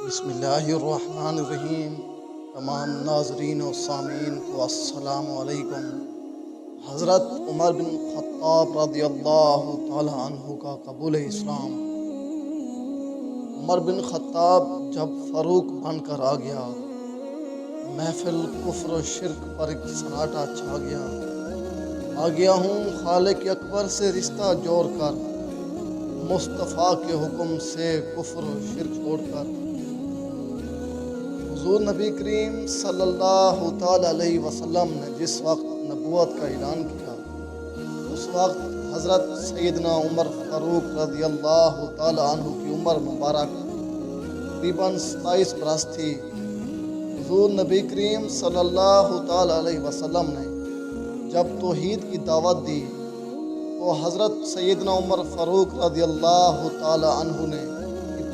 بسم اللہ الرحمن الرحیم۔ تمام ناظرین و سامعین کو السلام علیکم۔ حضرت عمر بن خطاب رضی اللہ تعالی عنہ کا قبول اسلام۔ عمر بن خطاب جب فاروق بن کر آ گیا، محفل کفر و شرک پر ایک سناٹا چھا گیا۔ آ گیا ہوں خالق اکبر سے رشتہ جوڑ کر، مصطفیٰ کے حکم سے کفر و شرک چھوڑ کر۔ حضور نبی کریم صلی اللہ تعالی علیہ وسلم نے جس وقت نبوت کا اعلان کیا، اس وقت حضرت سیدنا عمر فاروق رضی اللہ تعالی عنہ کی عمر مبارک تقریباً 27 برس تھی۔ حضور نبی کریم صلی اللہ تعالی علیہ وسلم نے جب توحید کی دعوت دی تو حضرت سیدنا عمر فاروق رضی اللہ تعالی عنہ نے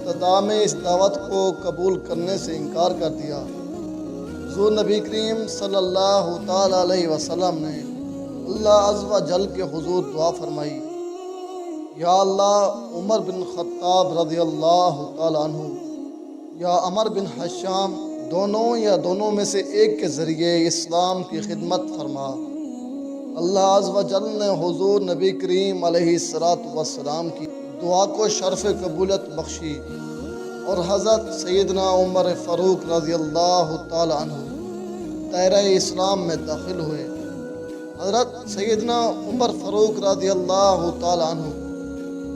ابتدا میں اس دعوت کو قبول کرنے سے انکار کر دیا۔ حضور نبی کریم صلی اللہ تعالی علیہ وسلم نے اللہ عز و جل کے حضور دعا فرمائی، یا اللہ عمر بن خطاب رضی اللہ تعالی عنہ یا عمر بن حشام دونوں میں سے ایک کے ذریعے اسلام کی خدمت فرما۔ اللہ عز و جل نے حضور نبی کریم علیہ السلام کی دعا کو شرف قبولیت بخشی اور حضرت سیدنا عمر فاروق رضی اللہ تعالی عنہ دائرہ اسلام میں داخل ہوئے۔ حضرت سیدنا عمر فاروق رضی اللہ تعالی عنہ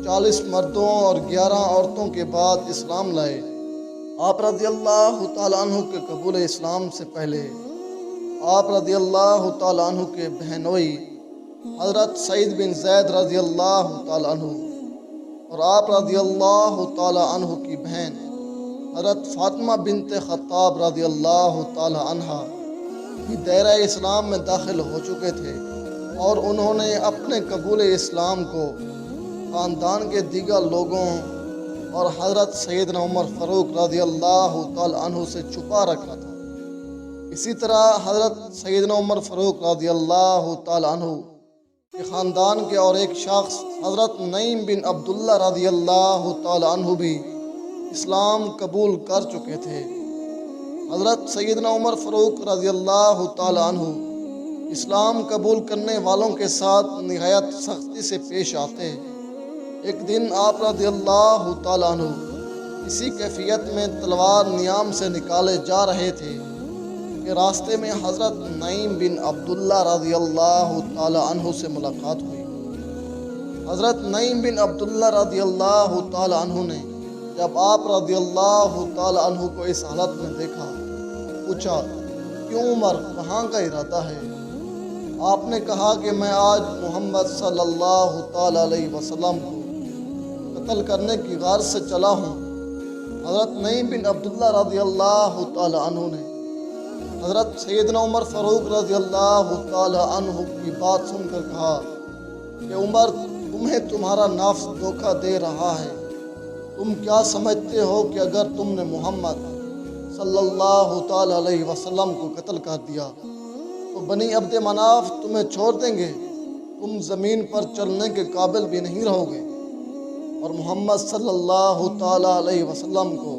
40 مردوں اور 11 عورتوں کے بعد اسلام لائے۔ آپ رضی اللہ تعالی عنہ کے قبول اسلام سے پہلے آپ رضی اللہ تعالی عنہ کے بہنوئی حضرت سعید بن زید رضی اللہ تعالی عنہ اور آپ رضی اللہ تعالی عنہ کی بہن حضرت فاطمہ بنت خطاب رضی اللہ تعالی عنہ بھی دائرہ اسلام میں داخل ہو چکے تھے، اور انہوں نے اپنے قبول اسلام کو خاندان کے دیگر لوگوں اور حضرت سیدنا عمر فاروق رضی اللہ تعالی عنہ سے چھپا رکھا تھا۔ اسی طرح حضرت سیدنا عمر فاروق رضی اللہ تعالی عنہ کے خاندان کے اور ایک شخص حضرت نعیم بن عبداللہ رضی اللہ تعالی عنہ بھی اسلام قبول کر چکے تھے۔ حضرت سیدنا عمر فاروق رضی اللہ تعالی عنہ اسلام قبول کرنے والوں کے ساتھ نہایت سختی سے پیش آتے۔ ایک دن آپ رضی اللہ تعالی عنہ اسی کیفیت میں تلوار نیام سے نکالے جا رہے تھے کہ راستے میں حضرت نعیم بن عبداللہ رضی اللہ تعالی عنہ سے ملاقات ہوئی۔ حضرت نعیم بن عبداللہ رضی اللہ تعالی عنہ نے جب آپ رضی اللہ تعالی عنہ کو اس حالت میں دیکھا، پوچھا، کیوں عمر، کہاں کا ارادہ ہے؟ آپ نے کہا کہ میں آج محمد صلی اللہ تعالی علیہ وسلم کو قتل کرنے کی غرض سے چلا ہوں۔ حضرت نعیم بن عبداللہ رضی اللہ تعالی عنہ نے حضرت سیدنا عمر فاروق رضی اللہ تعالی عنہ کی بات سن کر کہا کہ عمر، تمہیں تمہارا نفس دھوکہ دے رہا ہے۔ تم کیا سمجھتے ہو کہ اگر تم نے محمد صلی اللہ تعالی علیہ وسلم کو قتل کر دیا تو بنی عبد مناف تمہیں چھوڑ دیں گے؟ تم زمین پر چلنے کے قابل بھی نہیں رہو گے، اور محمد صلی اللہ تعالی علیہ وسلم کو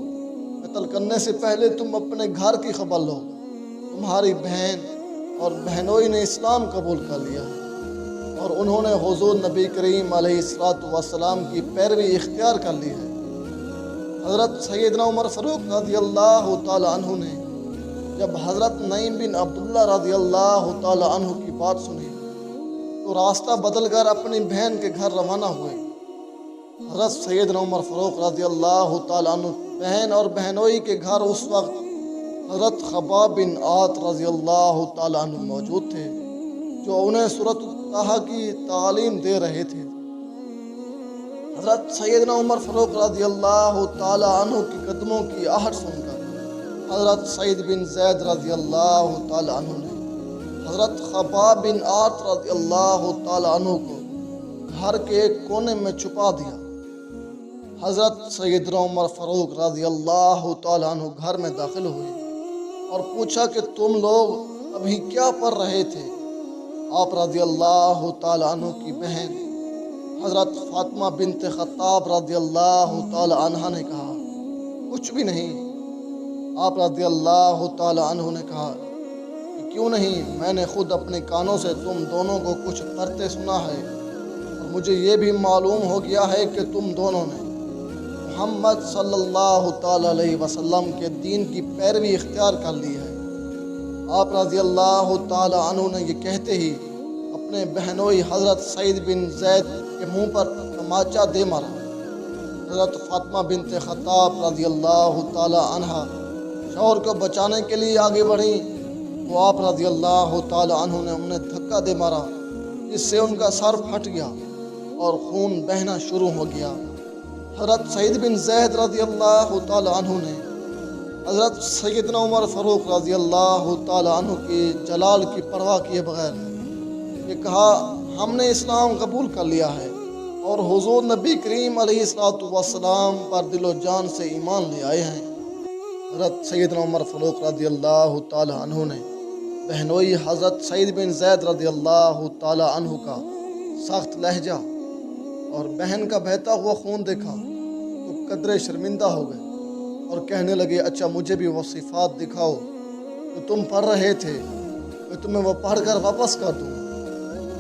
قتل کرنے سے پہلے تم اپنے گھر کی خبر لو، تمہاری بہن اور بہنوئی نے اسلام قبول کر لیا اور انہوں نے حضور نبی کریم علیہ السلام کی پیروی اختیار کر لی ہے۔ حضرت سیدنا عمر فاروق رضی اللہ تعالی عنہ نے جب حضرت نعیم بن عبداللہ رضی اللہ تعالی عنہ کی بات سنی تو راستہ بدل کر اپنی بہن کے گھر روانہ ہوئے۔ حضرت سیدنا عمر فاروق رضی اللہ تعالی عنہ بہن اور بہنوئی کے گھر اس وقت حضرت خباب بن عات رضی اللہ تعالی عنہ موجود تھے، جو انہیں سورۃ طٰہٰ کی تعلیم دے رہے تھے۔ حضرت سیدنا عمر فاروق رضی اللہ تعالی عنہ کی قدموں کی آہٹ سن کر حضرت سعید بن زید رضی اللہ تعالی عنہ نے حضرت خباب بن عات رضی اللہ تعالی عنہ کو گھر کے ایک کونے میں چھپا دیا۔ حضرت سیدنا عمر فاروق رضی اللہ تعالی عنہ گھر میں داخل ہوئے اور پوچھا کہ تم لوگ ابھی کیا پڑھ رہے تھے؟ آپ رضی اللہ تعالی عنہ کی بہن حضرت فاطمہ بنت خطاب رضی اللہ تعالی عنہ نے کہا، کچھ بھی نہیں، آپ رضی اللہ تعالی عنہ نے کہا کہ کیوں نہیں، میں نے خود اپنے کانوں سے تم دونوں کو کچھ کرتے سنا ہے، اور مجھے یہ بھی معلوم ہو گیا ہے کہ تم دونوں نے محمد صلی اللہ تعالی علیہ وسلم کے دین کی پیروی اختیار کر لی ہے۔ آپ رضی اللہ تعالی عنہ نے یہ کہتے ہی اپنے بہنوئی حضرت سعید بن زید کے منہ پر تماچا دے مارا۔ حضرت فاطمہ بنت خطاب رضی اللہ تعالی عنہ شوہر کو بچانے کے لیے آگے بڑھیں تو آپ رضی اللہ تعالی عنہ نے انہیں دھکا دے مارا، جس سے ان کا سر پھٹ گیا اور خون بہنا شروع ہو گیا۔ حضرت سعید بن زید رضی اللہ تعالی عنہ نے حضرت سیدنا عمر فاروق رضی اللہ تعالی عنہ کی جلال کی پرواہ کیے بغیر یہ کہا، ہم نے اسلام قبول کر لیا ہے اور حضور نبی کریم علیہ السلام پر دل و جان سے ایمان لے آئے ہیں۔ حضرت سیدنا عمر فاروق رضی اللہ تعالی عنہ نے بہنوئی حضرت سعید بن زید رضی اللہ تعالی عنہ کا سخت لہجہ اور بہن کا بہتا ہوا خون دیکھا تو قدرے شرمندہ ہو گئے اور کہنے لگے، اچھا مجھے بھی وہ صفات دکھاؤ جو تم پڑھ رہے تھے، میں تمہیں وہ پڑھ کر واپس کر دوں۔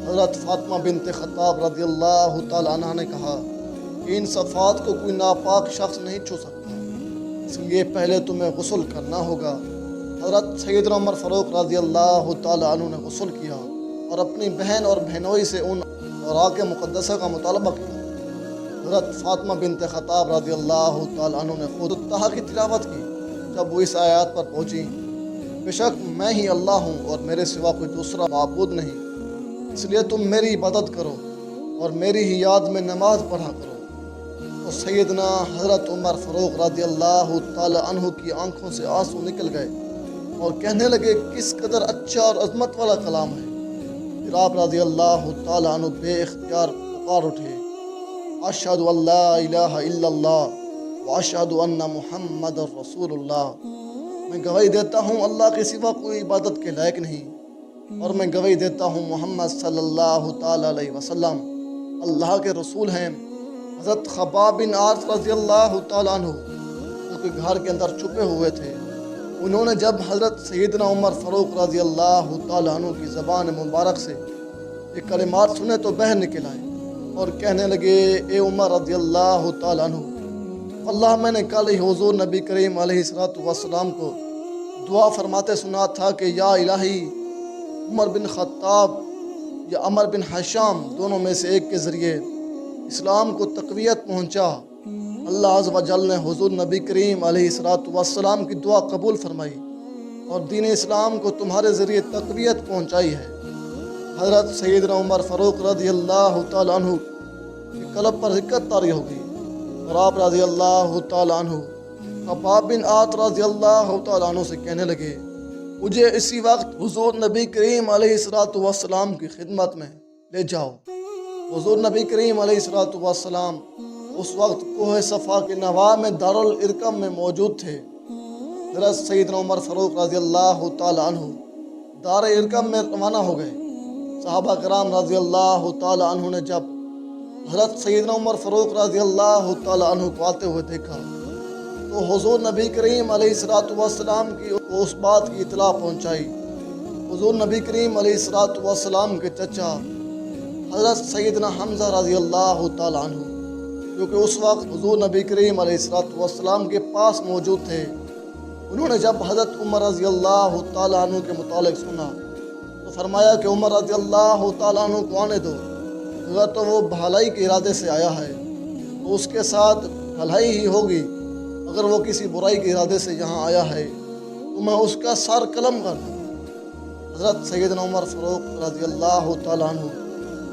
حضرت فاطمہ بنت خطاب رضی اللہ تعالی عنہ نے کہا کہ ان صفات کو کوئی ناپاک شخص نہیں چھو سکتا، اس لیے پہلے تمہیں غسل کرنا ہوگا۔ حضرت سیدنا عمر فاروق رضی اللہ تعالی عنہ نے غسل کیا اور اپنی بہن اور بہنوئی سے ان اوراق مقدسہ کا مطالبہ کیا۔ حضرت فاطمہ بنت خطاب رضی اللہ تعالی عنہ نے خود الطحا کی تلاوت کی۔ جب وہ اس آیات پر پہنچی، بے شک میں ہی اللہ ہوں اور میرے سوا کوئی دوسرا معبود نہیں، اس لیے تم میری عبادت کرو اور میری ہی یاد میں نماز پڑھا کرو، تو سیدنا حضرت عمر فاروق رضی اللہ تعالی عنہ کی آنکھوں سے آنسو نکل گئے اور کہنے لگے، کس قدر اچھا اور عظمت والا کلام ہے۔ پھر آپ رضی اللہ تعالی عنہ بے اختیار پکار اٹھے، اشہد ان لا الہ الا اللہ واشہد ان محمد رسول اللہ، میں گواہی دیتا ہوں اللہ کے سوا کوئی عبادت کے لائق نہیں، اور میں گواہی دیتا ہوں محمد صلی اللہ تعالی علیہ وسلم اللہ کے رسول ہیں۔ حضرت خباب بن عارف رضی اللہ تعالی عنہ جو کہ گھر کے اندر چھپے ہوئے تھے، انہوں نے جب حضرت سیدنا عمر فاروق رضی اللہ تعالی عنہ کی زبان مبارک سے یہ کلمات سنے تو باہر نکل آئے اور کہنے لگے، اے عمر رضی اللہ تعالی عنہ، واللہ میں نے کل ہی حضور نبی کریم علیہ السلام کو دعا فرماتے سنا تھا کہ یا الہی، عمر بن خطاب یا عمر بن حشام دونوں میں سے ایک کے ذریعے اسلام کو تقویت پہنچا۔ اللہ عز و جل نے حضور نبی کریم علیہ السلام کی دعا قبول فرمائی اور دین اسلام کو تمہارے ذریعے تقویت پہنچائی ہے۔ حضرت سیدنا عمر فاروق رضی اللہ تعالی عنہ کے قلب پر حکت طاری ہو گئی اور آپ رضی اللہ تعالی عنہ خباب بن عارف رضی اللہ تعالی عنہ سے کہنے لگے، مجھے اسی وقت حضور نبی کریم علیہ السلام کی خدمت میں لے جاؤ۔ حضور نبی کریم علیہ السلام اس وقت کوہ صفا کے نواح میں دارالارقم میں موجود تھے۔ حضرت سیدنا عمر فاروق رضی اللہ تعالی عنہ دار ارقم میں روانہ ہو گئے۔ صحابہ کرام رضی اللہ تعالی عنہ نے جب حضرت سیدنا عمر فاروق رضی اللہ تعالی عنہ کو آتے ہوئے دیکھا تو حضور نبی کریم علیہ السلام کی اس بات کی اطلاع پہنچائی۔ حضور نبی کریم علیہ السلام کے چچا حضرت سیدنا حمزہ رضی اللہ تعالی عنہ جو کہ اس وقت حضور نبی کریم علیہ السلام کے پاس موجود تھے، انہوں نے جب حضرت عمر رضی اللہ تعالی عنہ کے متعلق سنا تو فرمایا کہ عمر رضی اللہ تعالی عنہ کو آنے دو، اگر تو وہ بھلائی کے ارادے سے آیا ہے تو اس کے ساتھ بھلائی ہی ہوگی، اگر وہ کسی برائی کے ارادے سے یہاں آیا ہے تو میں اس کا سر قلم کر دوں۔ حضرت سیدنا عمر فاروق رضی اللہ تعالی عنہ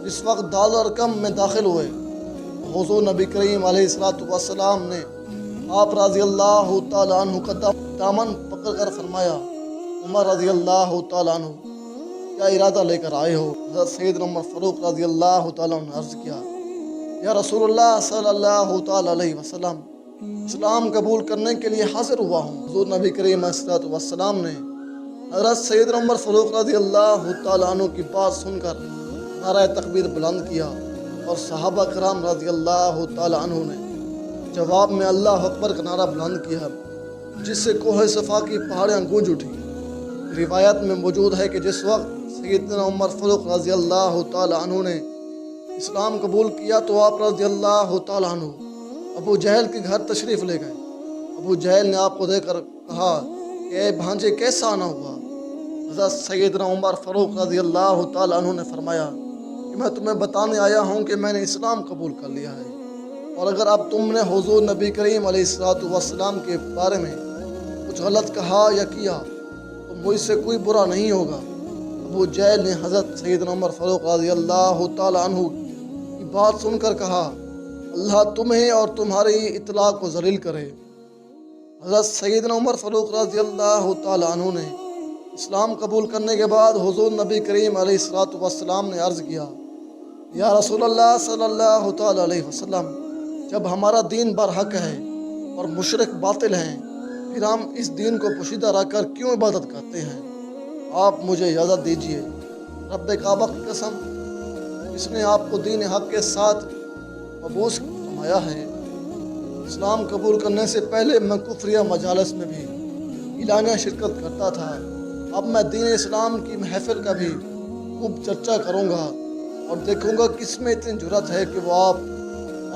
جس وقت دارالارقم میں داخل ہوئے، حضور نبی کریم علیہ السلام نے آپ رضی اللہ تعالی عنہ کا دامن پکڑ کر فرمایا، عمر رضی اللہ تعالی عنہ کیا ارادہ لے کر آئے ہو؟ حضرت سیدنا عمر فاروق رضی اللہ تعالی عنہ نے عرض کیا، یا رسول اللہ صلی اللہ تعالی علیہ وسلم، اسلام قبول کرنے کے لیے حاضر ہوا ہوں۔ حضور نبی کریم علیہ السلام نے حضرت سیدنا عمر فاروق رضی اللہ تعالی عنہ کی بات سن کر نعرہ تکبیر بلند کیا اور صحابہ کرام رضی اللہ تعالی عنہ نے جواب میں اللہ اکبر کا نعرہ بلند کیا۔ جس سے کوہ صفا کی پہاڑیاں گونج اٹھی۔ روایت میں موجود ہے کہ جس وقت سیدنا عمر فاروق رضی اللہ تعالی عنہ نے اسلام قبول کیا تو آپ رضی اللہ تعالی عنہ ابو جہل کے گھر تشریف لے گئے۔ ابو جہل نے آپ کو دیکھ کر کہا کہ اے بھانجے کیسا آنا ہوا؟ حضرت سیدنا عمر فاروق رضی اللہ تعالی عنہ نے فرمایا کہ میں تمہیں بتانے آیا ہوں کہ میں نے اسلام قبول کر لیا ہے، اور اگر اب تم نے حضور نبی کریم علیہ السلام کے بارے میں کچھ غلط کہا یا کیا تو مجھ سے کوئی برا نہیں ہوگا۔ ابو جہل نے حضرت سیدنا عمر فاروق رضی اللہ تعالی عنہ کی بات سن کر کہا اللہ تمہیں اور تمہاری اطلاع کو ذلیل کرے۔ حضرت سیدنا عمر فاروق رضی اللہ تعالی عنہ نے اسلام قبول کرنے کے بعد حضور نبی کریم علیہ السلام نے عرض کیا یا رسول اللہ صلی اللہ تعالی علیہ وسلم، جب ہمارا دین برحق ہے اور مشرک باطل ہیں پھر ہم اس دین کو پوشیدہ رکھ کر کیوں عبادت کرتے ہیں؟ آپ مجھے اجازت دیجیے، رب کعبہ کی قسم اس نے آپ کو دین حق کے ساتھ مبعوث فرمایا ہے۔ اسلام قبول کرنے سے پہلے میں کفریہ مجالس میں بھی اعلانیہ شرکت کرتا تھا، اب میں دین اسلام کی محفل کا بھی خوب چرچا کروں گا اور دیکھوں گا کس میں اتنی جرأت ہے کہ وہ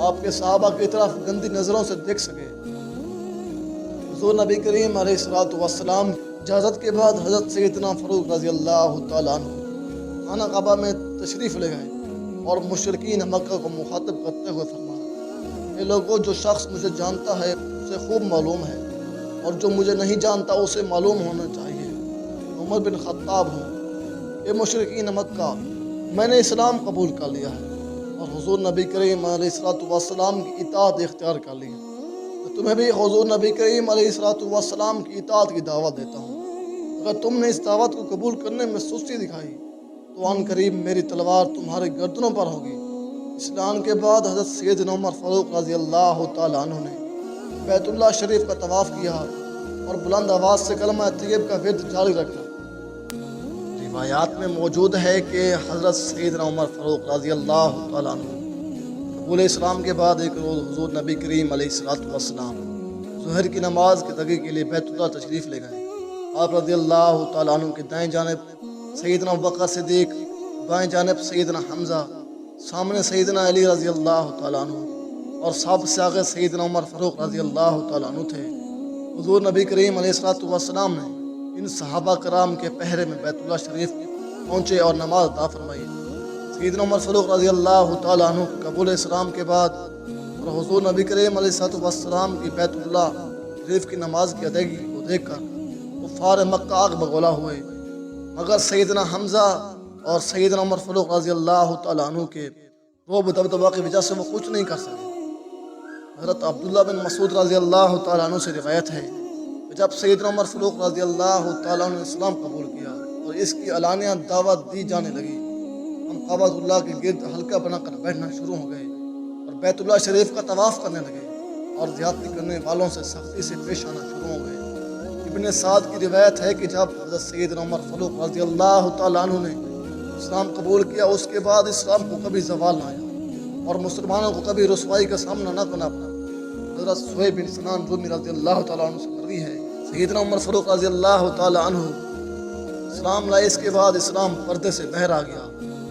آپ کے صحابہ کی طرف گندی نظروں سے دیکھ سکے۔ حضور نبی کریم علیہ السلام اجازت کے بعد حضرت سیدنا فاروق رضی اللہ تعالیٰ عنہ خانہ کعبہ میں تشریف لے گئے اور مشرکین مکہ کو مخاطب کرتے ہوئے فرمایا اے لوگوں، جو شخص مجھے جانتا ہے اسے خوب معلوم ہے اور جو مجھے نہیں جانتا اسے معلوم ہونا چاہیے۔ عمر بن خطاب ہوں، اے مشرکین مکہ، میں نے اسلام قبول کر لیا ہے اور حضور نبی کریم علیہ السلام کی اطاعت اختیار کر لی ہے۔ میں تمہیں بھی حضور نبی کریم علیہ السلام کی اطاعت کی دعوت دیتا ہوں۔ اگر تم نے اس دعوت کو قبول کرنے میں سستی دکھائی تو عن قریب میری تلوار تمہارے گردنوں پر ہوگی۔ اسلام کے بعد حضرت سیدنا عمر فاروق رضی اللہ تعالیٰ عنہ نے بیت اللہ شریف کا طواف کیا اور بلند آواز سے کلمہ طیب کا ورد جاری رکھا۔ روایات میں موجود ہے کہ حضرت سیدنا عمر فاروق رضی اللہ تعالیٰ عنہ قبول اسلام کے بعد ایک روز حضور نبی کریم علیہ السلام ظہر کی نماز کی ادائیگی کے لیے بیت اللہ تشریف لے گئے۔ آپ رضی اللہ تعالیٰ عنہ کے دائیں جانب سیدنا ابوبکر صدیق، بائیں جانب سیدنا حمزہ، سامنے سیدنا علی رضی اللہ تعالیٰ عنہ اور سب سے آگے سیدنا عمر فاروق رضی اللہ تعالیٰ عنہ تھے۔ حضور نبی کریم علیہ السلام نے ان صحابہ کرام کے پہرے میں بیت اللہ شریف پہنچے اور نماز ادا فرمائی۔ سیدنا عمر فاروق رضی اللہ تعالیٰ عنہ کے قبول اسلام کے بعد اور حضور نبی کریم علیہ السلام کی بیت اللہ شریف کی نماز کی ادائیگی کو دیکھ کر کفار مکہ آگ بگولا ہوئے، مگر سیدنا حمزہ اور سیدنا عمر فاروق رضی اللہ تعالیٰ عنہ کے رعب دبدبہ کی وجہ سے وہ کچھ نہیں کر سکے۔ حضرت عبداللہ بن مسعود رضی اللہ تعالیٰ عنہ سے روایت ہے کہ جب سیدنا عمر فاروق رضی اللہ تعالیٰ عنہ نے اسلام قبول کیا اور اس کی اعلانیہ دعوت دی جانے لگی، ہم کعبہ اللہ کے گرد حلقہ بنا کر بیٹھنا شروع ہو گئے اور بیت اللہ شریف کا طواف کرنے لگے اور زیادتی کرنے والوں سے سختی سے پیش آنا شروع ہو گئے۔ ابن سعد کی روایت ہے کہ جب حضرت سیدنا عمر فاروق رضی اللہ تعالیٰ عنہ نے اسلام قبول کیا اس کے بعد اسلام کو کبھی زوال نہ آیا اور مسلمانوں کو کبھی رسوائی کا سامنا نہ کرنا پڑا۔ حضرت سہیب بن سنان رومی رضی اللہ تعالیٰ عنہ سے مروی ہے سیدنا عمر فاروق رضی اللہ تعالیٰ عنہ اسلام لائے، اس کے بعد اسلام پردے سے باہر آ گیا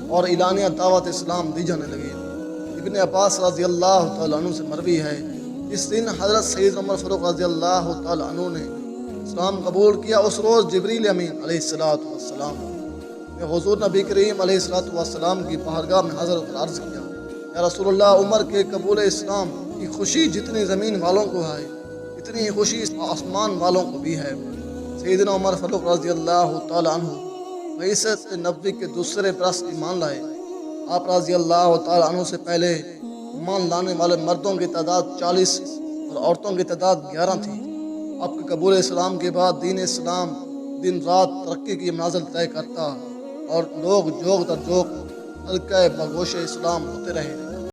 اور اعلانیہ دعوت اسلام دی جانے لگی۔ ابن عباس رضی اللہ تعالیٰ عنہ سے مروی ہے اس دن حضرت سیدنا عمر فاروق رضی اللہ تعالیٰ عنہ نے اسلام قبول کیا۔ اس روز جبریل امین علیہ السلام نے حضور نبی کریم علیہ السلام کی بارگاہ میں حضرت عرض کیا یا رسول اللہ، عمر کے قبول اسلام کی خوشی جتنی زمین والوں کو ہے اتنی ہی خوشی آسمان والوں کو بھی ہے۔ سیدنا عمر فاروق رضی اللہ تعالیٰ عنہ بعثت نبوی کے دوسرے برس ایمان لائے۔ آپ رضی اللہ تعالیٰ عنہ سے پہلے ایمان لانے والے مردوں کی تعداد 40 اور عورتوں کی تعداد 11 تھی۔ آپ کے قبول اسلام کے بعد دین اسلام دن رات ترقی کی منازل طے کرتا اور لوگ جوگ در جوگ حلقہ بگوش اسلام ہوتے رہے۔